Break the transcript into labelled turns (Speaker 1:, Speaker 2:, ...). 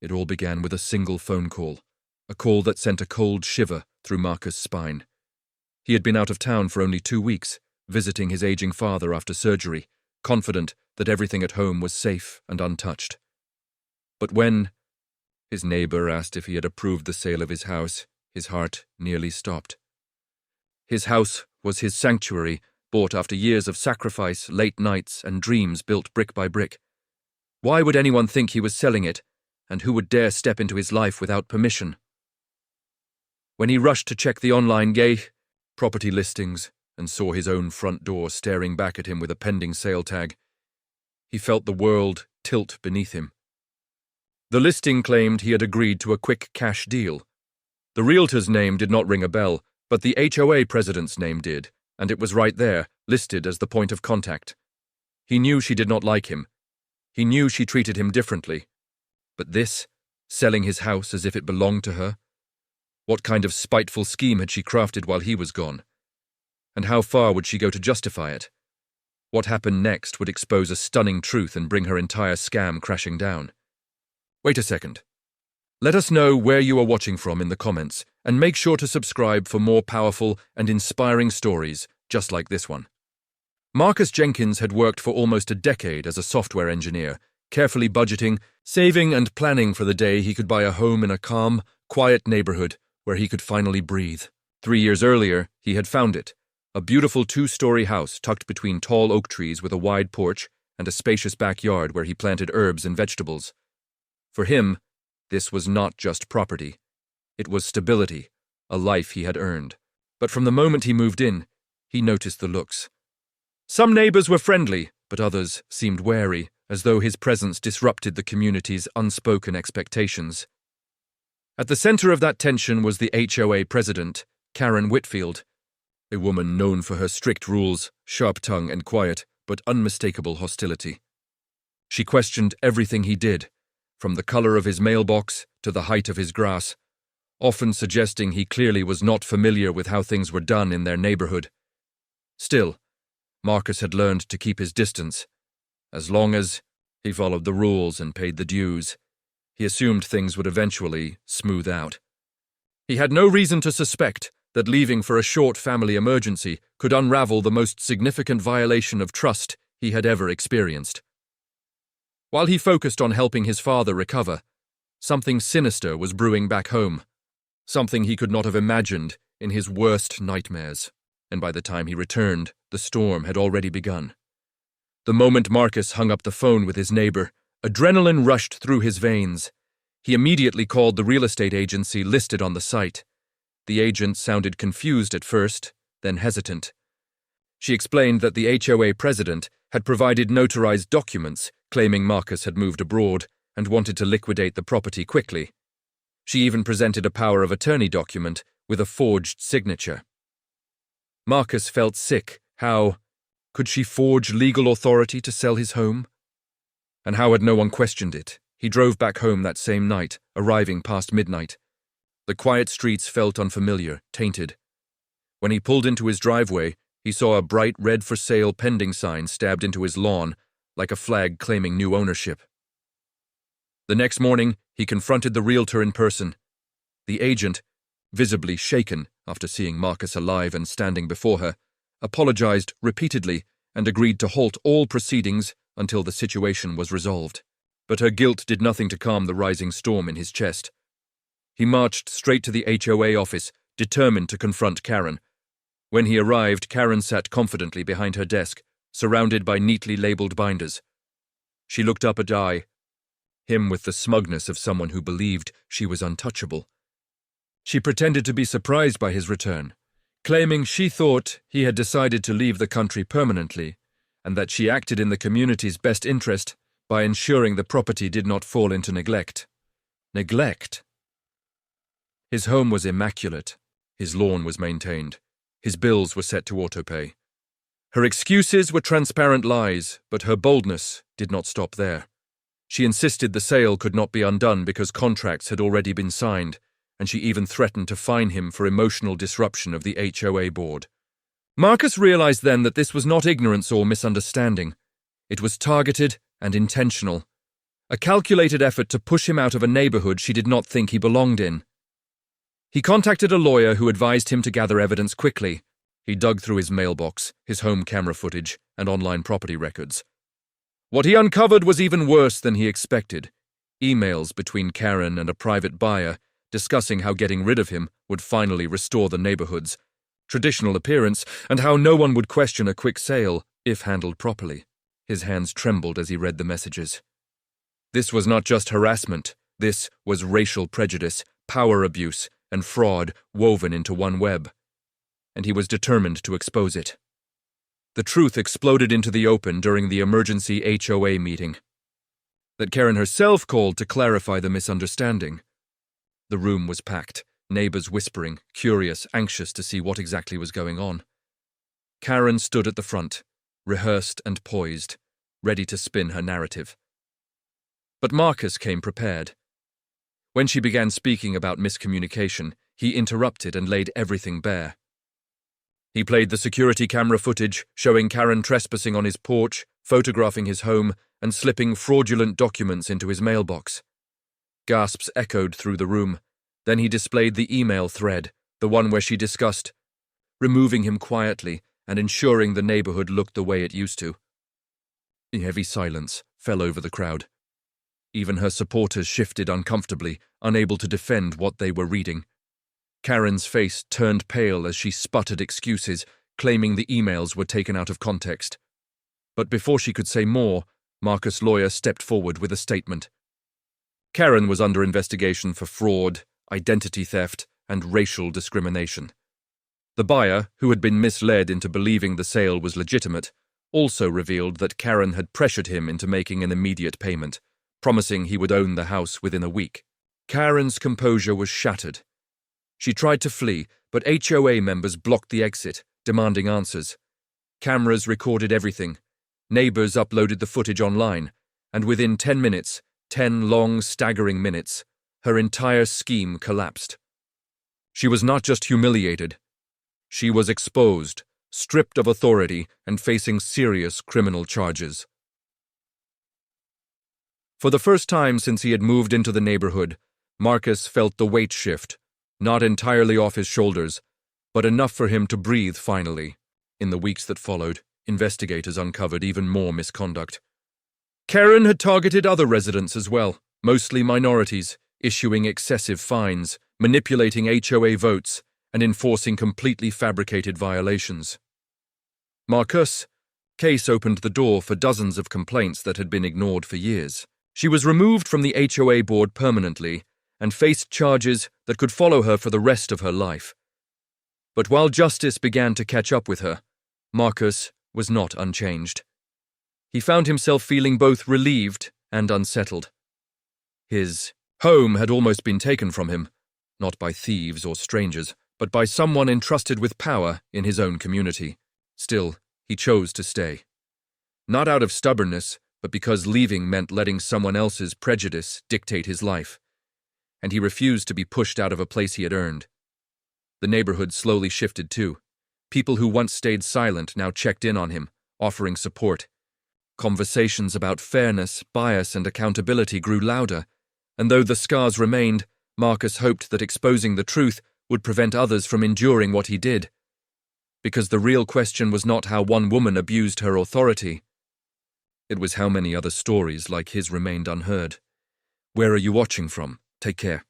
Speaker 1: It all began with a single phone call, a call that sent a cold shiver through Marcus' spine. He had been out of town for only 2 weeks, visiting his aging father after surgery, confident that everything at home was safe and untouched. But when his neighbor asked if he had approved the sale of his house, his heart nearly stopped. His house was his sanctuary, bought after years of sacrifice, late nights, and dreams built brick by brick. Why would anyone think he was selling it, and who would dare step into his life without permission? When he rushed to check the online property listings and saw his own front door staring back at him with a pending sale tag, he felt the world tilt beneath him. The listing claimed he had agreed to a quick cash deal. The realtor's name did not ring a bell, but the HOA president's name did, and it was right there, listed as the point of contact. He knew she did not like him. He knew she treated him differently. But this, selling his house as if it belonged to her? What kind of spiteful scheme had she crafted while he was gone? And how far would she go to justify it? What happened next would expose a stunning truth and bring her entire scam crashing down. Wait a second. Let us know where you are watching from in the comments, and make sure to subscribe for more powerful and inspiring stories just like this one. Marcus Jenkins had worked for almost a decade as a software engineer, carefully budgeting, saving and planning for the day he could buy a home in a calm, quiet neighborhood where he could finally breathe. 3 years earlier, he had found it, a beautiful 2-story house tucked between tall oak trees with a wide porch and a spacious backyard where he planted herbs and vegetables. For him, this was not just property. It was stability, a life he had earned. But from the moment he moved in, he noticed the looks. Some neighbors were friendly, but others seemed wary, as though his presence disrupted the community's unspoken expectations. At the center of that tension was the HOA president, Karen Whitfield, a woman known for her strict rules, sharp tongue, and quiet, but unmistakable hostility. She questioned everything he did, from the color of his mailbox to the height of his grass, often suggesting he clearly was not familiar with how things were done in their neighborhood. Still, Marcus had learned to keep his distance. As long as he followed the rules and paid the dues, he assumed things would eventually smooth out. He had no reason to suspect that leaving for a short family emergency could unravel the most significant violation of trust he had ever experienced. While he focused on helping his father recover, something sinister was brewing back home, something he could not have imagined in his worst nightmares, and by the time he returned, the storm had already begun. The moment Marcus hung up the phone with his neighbor, adrenaline rushed through his veins. He immediately called the real estate agency listed on the site. The agent sounded confused at first, then hesitant. She explained that the HOA president had provided notarized documents claiming Marcus had moved abroad and wanted to liquidate the property quickly. She even presented a power of attorney document with a forged signature. Marcus felt sick. How could she forge legal authority to sell his home? And how had no one questioned it? He drove back home that same night, arriving past midnight. The quiet streets felt unfamiliar, tainted. When he pulled into his driveway, he saw a bright red for sale pending sign stabbed into his lawn, like a flag claiming new ownership. The next morning, he confronted the realtor in person. The agent, visibly shaken after seeing Marcus alive and standing before her, apologized repeatedly and agreed to halt all proceedings until the situation was resolved. But her guilt did nothing to calm the rising storm in his chest. He marched straight to the HOA office, determined to confront Karen. When he arrived, Karen sat confidently behind her desk, surrounded by neatly labeled binders. She looked up at him with the smugness of someone who believed she was untouchable. She pretended to be surprised by his return, claiming she thought he had decided to leave the country permanently, and that she acted in the community's best interest by ensuring the property did not fall into neglect. Neglect? His home was immaculate. His lawn was maintained. His bills were set to autopay. Her excuses were transparent lies, but her boldness did not stop there. She insisted the sale could not be undone because contracts had already been signed, and she even threatened to fine him for emotional disruption of the HOA board. Marcus realized then that this was not ignorance or misunderstanding. It was targeted and intentional. a calculated effort to push him out of a neighborhood she did not think he belonged in. He contacted a lawyer who advised him to gather evidence quickly. He dug through his mailbox, his home camera footage, and online property records. What he uncovered was even worse than he expected. Emails between Karen and a private buyer discussing how getting rid of him would finally restore the neighborhood's traditional appearance and how no one would question a quick sale if handled properly. His hands trembled as he read the messages. This was not just harassment. This was racial prejudice, power abuse, and fraud woven into one web. And he was determined to expose it. The truth exploded into the open during the emergency HOA meeting that Karen herself called to clarify the misunderstanding. The room was packed, neighbors whispering, curious, anxious to see what exactly was going on. Karen stood at the front, rehearsed and poised, ready to spin her narrative. But Marcus came prepared. When she began speaking about miscommunication, he interrupted and laid everything bare. He played the security camera footage showing Karen trespassing on his porch, photographing his home, and slipping fraudulent documents into his mailbox. Gasps echoed through the room. Then he displayed the email thread, the one where she discussed removing him quietly and ensuring the neighborhood looked the way it used to. A heavy silence fell over the crowd. Even her supporters shifted uncomfortably, unable to defend what they were reading. Karen's face turned pale as she sputtered excuses, claiming the emails were taken out of context. But before she could say more, Marcus' lawyer stepped forward with a statement. Karen was under investigation for fraud, identity theft, and racial discrimination. The buyer, who had been misled into believing the sale was legitimate, also revealed that Karen had pressured him into making an immediate payment, promising he would own the house within a week. Karen's composure was shattered. She tried to flee, but HOA members blocked the exit, demanding answers. Cameras recorded everything. Neighbors uploaded the footage online, and within 10 minutes, 10 long, staggering minutes, her entire scheme collapsed. She was not just humiliated. She was exposed, stripped of authority, and facing serious criminal charges. For the first time since he had moved into the neighborhood, Marcus felt the weight shift, not entirely off his shoulders, but enough for him to breathe finally. In the weeks that followed, investigators uncovered even more misconduct. Karen had targeted other residents as well, mostly minorities, issuing excessive fines, manipulating HOA votes, and enforcing completely fabricated violations. Marcus' case opened the door for dozens of complaints that had been ignored for years. She was removed from the HOA board permanently and faced charges that could follow her for the rest of her life. But while justice began to catch up with her, Marcus was not unchanged. He found himself feeling both relieved and unsettled. His home had almost been taken from him, not by thieves or strangers, but by someone entrusted with power in his own community. Still, he chose to stay. Not out of stubbornness, but because leaving meant letting someone else's prejudice dictate his life. And he refused to be pushed out of a place he had earned. The neighborhood slowly shifted too. People who once stayed silent now checked in on him, offering support. Conversations about fairness, bias, and accountability grew louder, and though the scars remained, Marcus hoped that exposing the truth would prevent others from enduring what he did. Because the real question was not how one woman abused her authority. It was how many other stories like his remained unheard. Where are you watching from? Take care.